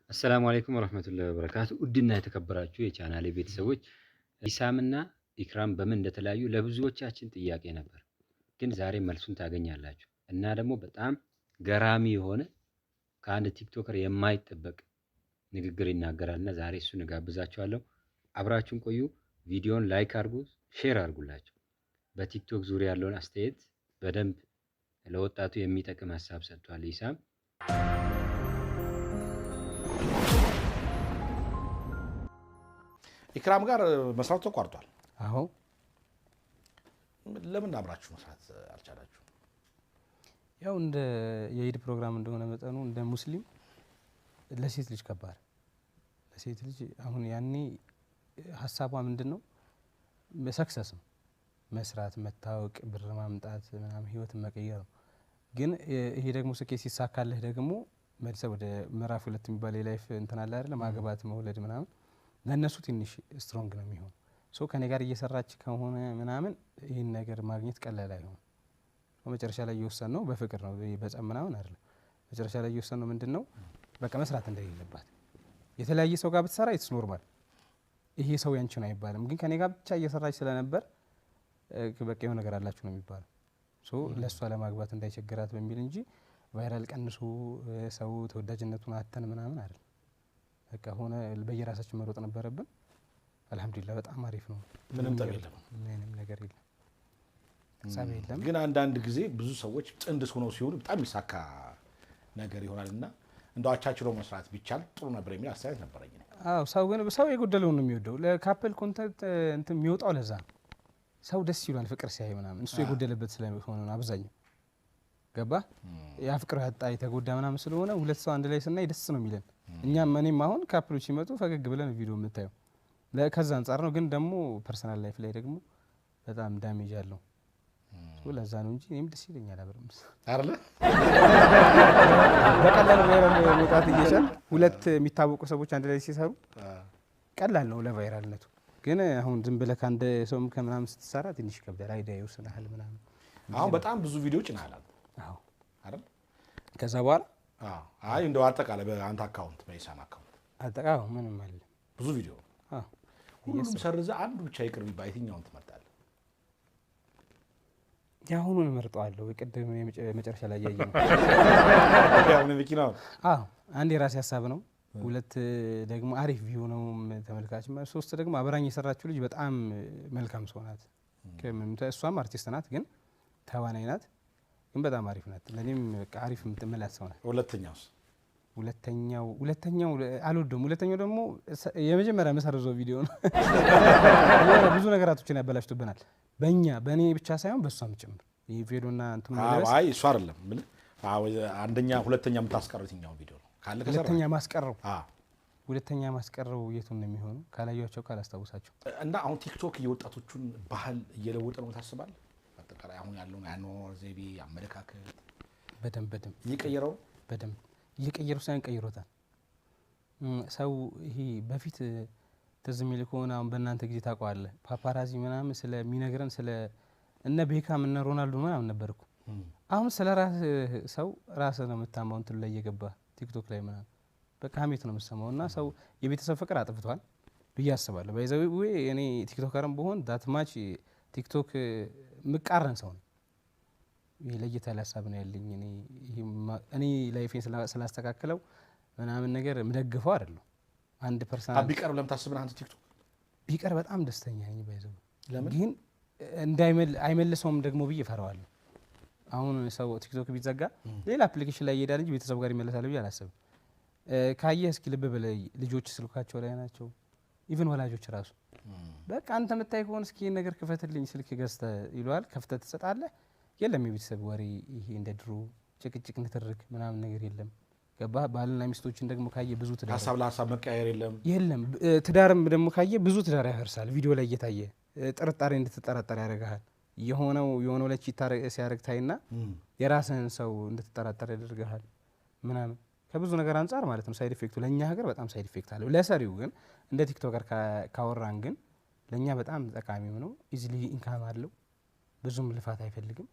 አሰላሙ አለይኩም ወራህመቱላሂ ወበረካቱ። ውድና የተከበራችሁ የቻናሌ ቤተሰቦች ኢሳምና ኢክራም በምን እንደተለያዩ ለብዙዎቻችን ጥያቄ ነበር፣ ግን ዛሬ መልሱን ታገኛላችሁ። እና ደግሞ በጣም ገራሚ የሆነ ከአንድ ቲክቶከር የማይጠበቅ ንግግር ይናገራልና ዛሬ እሱን እጋብዛችኋለሁ። አብራችሁን ቆዩ። ቪዲዮን ላይክ አድርጉ፣ ሼር አድርጉላችሁ። በቲክቶክ ዙሪያ ያለውን አስተያየት በደንብ ለወጣቱ የሚጠቅም ሀሳብ ሰጥቷል ኢሳም። ኢክራም ጋር መስራት ተቋርጧል። አዎ ለምን አብራችሁ መስራት አልቻላችሁ? ያው እንደ የኢድ ፕሮግራም እንደሆነ መጠኑ እንደ ሙስሊም ለሴት ልጅ ከባድ፣ ለሴት ልጅ አሁን ያኔ ሀሳቧ ምንድነው? ሰክሰስ ነው መስራት፣ መታወቅ፣ ብር ማምጣት ምናምን ህይወትን መቀየር ነው። ግን ይሄ ደግሞ ስኬት ሲሳካልህ ደግሞ መልሰህ ወደ ምዕራፍ 2 የሚባል የላይፍ እንትን አለ አይደል? ማግባት፣ መውለድ ምናምን ለነሱ ትንሽ ስትሮንግ ነው የሚሆን። ሶ ከኔ ጋር እየሰራች ከሆነ ምናምን ይህን ነገር ማግኘት ቀላል አይሆን። መጨረሻ ላይ እየወሰን ነው በፍቅር ነው በጸም ምናምን አይደለም። መጨረሻ ላይ እየወሰን ነው ምንድነው በቃ መስራት እንደሌለባት። የተለያየ ሰው ጋር ብትሰራ ኢትስ ኖርማል፣ ይሄ ሰው ያንቺ ነው አይባልም። ግን ከኔ ጋር ብቻ እየሰራች ስለነበር በቃ የሆነ ነገር አላችሁ ነው የሚባለው። ሶ ለሷ ለማግባት እንዳይቸግራት በሚል እንጂ ቫይራል ቀንሱ ሰው ተወዳጅነቱን አተን ምናምን አይደለም። በቃ ሆነ በየራሳችን መሮጥ ነበረብን። አልহামዱሊላህ በጣም አሪፍ ነው። ምንም ጠብ የለም፣ ምንም ነገር የለም፣ ጸብ የለም። ግን አንዳንድ ጊዜ ብዙ ሰዎች ጥንድ ሆነው ሲሆኑ በጣም ይሳካ ነገር ይሆናልና እንደው አቻችሎ መስራት ቢቻል ጥሩ ነበር የሚል አስተያየት ነበረኝ። አዎ ሰው ግን ሰው የጎደለውን ነው የሚወደው። ለካፕል ኮንተንት እንትን የሚወጣው ለዛ ነው። ሰው ደስ ይላል ፍቅር ሲያይ ምናምን፣ እሱ የጎደለበት ስለሆነ ነው አብዛኛው። ገባ ያ ፍቅር ያጣ የተጎዳ ምናምን ስለሆነ ሁለት ሰው አንድ ላይ ስናይ ደስ ነው የሚለን። እኔም አሁን ካፕሎች ሲመጡ ፈገግ ብለን ቪዲዮ የምታየው ከዛ አንጻር ነው። ግን ደግሞ ፐርሰናል ላይፍ ላይ ደግሞ በጣም ዳሜጅ አለው። ለዛ ነው እንጂ እኔም ደስ ይለኛል አብረን አይደለ? በቀላሉ ቫይራል መውጣት እየቻለ ሁለት የሚታወቁ ሰዎች አንድ ላይ ሲሰሩ ቀላል ነው ለቫይራልነቱ። ግን አሁን ዝም ብለህ ከአንድ ሰውም ከምናምን ስትሰራ ትንሽ ይከብዳል። አይዲያ ይወስናል ምናምን። አሁን በጣም ብዙ ቪዲዮ ጭናላል። አዎ አይደል? ከዛ በኋላ አይ እንደው አጠቃላይ በአንተ አካውንት በኢሳም አካውንት አጠቃው ምንም አለ ብዙ ቪዲዮ ሁሉም ሰርዘ አንዱ ብቻ ይቅር ቢባል የትኛውን ትመርጣለህ? ያሁኑን እመርጠዋለሁ። ቅድም መጨረሻ ላይ ያየነው ያው ነው መኪናው። አንድ የራሴ ሀሳብ ነው፣ ሁለት ደግሞ አሪፍ ቪው ነው ተመልካች፣ ሶስት ደግሞ አብራኝ የሰራችው ልጅ በጣም መልካም ሰው ናት። እሷም አርቲስት ናት፣ ግን ተዋናይ ናት፣ ግን በጣም አሪፍ ናት። ለኔም በቃ አሪፍ የምትመላት ሰው ናት። ሁለተኛው አልወደውም። ሁለተኛው ደግሞ የመጀመሪያ መሰረዘው ቪዲዮ ነው። ብዙ ነገራቶችን ያበላሽቶብናል፣ በእኔ ብቻ ሳይሆን በእሷም ጭምር። ይህ ቪዲዮና እንትን ማለት አይ እሱ አይደለም ምን አንደኛ ሁለተኛ የምታስቀሩት የትኛው ቪዲዮ ነው ካለ ከሰራ ሁለተኛ ማስቀረው የቱን ነው የሚሆነው? ካላያቸው ካላስታውሳቸው እና አሁን ቲክቶክ የወጣቶቹን ባህል እየለወጠ ነው ታስባለህ? አጠቃላይ አሁን ያለው ያኗኗር ዘይቤ አመለካከት በደንብ እየቀየረው እየቀየሩ ሳይሆን ቀይሮታል ሰው። ይሄ በፊት ትዝ የሚል ከሆነ አሁን በእናንተ ጊዜ ታውቀዋለህ፣ ፓፓራዚ ምናምን ስለሚነግረን ስለ እነ ቤካም እነ ሮናልዶ ምናምን ነበርኩ። አሁን ስለ ሰው ራስህ ነው የምታማው እንትን ላይ እየገባ ቲክቶክ ላይ ምናምን በቃ ሀሜት ነው የምትሰማው። እና ሰው የቤተሰብ ፍቅር አጥፍቷል ብዬ አስባለሁ። ባይዘው እኔ ቲክቶከርም ብሆን ዳትማች ቲክቶክ ምቃረን ሰው ነው። ይሄ ለየት ያለ ሀሳብ ነው ያለኝ። እኔ ላይፌን ስላስተካከለው ምናምን ነገር ምደግፈው አይደለም። አንድ ፐርሰናል ቢቀር ለምን ታስብና አንተ ቲክቶክ ቢቀር በጣም ደስተኛ ነኝ። ባይዘው ግን አይመልሰውም ደግሞ ብዬ እፈራዋለሁ። አሁን ሰው ቲክቶክ ቢዘጋ ሌላ አፕሊኬሽን ላይ ይሄዳል እንጂ ቤተሰብ ጋር ይመለሳል ብዬ አላስብም። ካየህ እስኪ ልብ በላይ ልጆች ስልካቸው ላይ ናቸው። ኢቭን ወላጆች ራሱ በቃ አንተ መታይ ከሆነ እስኪ ነገር ክፈትልኝ ስልክ ገዝተህ ይሏል። ከፍተህ ትሰጣለህ። የለም የቤተሰብ ወሬ ይሄ እንደ ድሮ ጭቅጭቅ ንትርክ ምናምን ነገር የለም። ገባህ? ባልና ሚስቶችን ደግሞ ካየ ብዙ ትዳር ሀሳብ ለሀሳብ መቀያየር የለም። ትዳርም ደግሞ ካየ ብዙ ትዳር ያፈርሳል። ቪዲዮ ላይ እየታየ ጥርጣሬ እንድትጠራጠር ያደርግሃል። የሆነው ላይ ሲያደርግ ታይና የራስህን ሰው እንድትጠራጠር ያደርግሃል ምናምን ከብዙ ነገር አንጻር ማለት ነው። ሳይድ ኢፌክቱ ለእኛ ሀገር በጣም ሳይድ ኢፌክት አለው። ለሰሪው ግን እንደ ቲክቶከር ካወራን ግን ለእኛ በጣም ጠቃሚው ነው። ኢዚሊ ኢንካም አለው፣ ብዙም ልፋት አይፈልግም።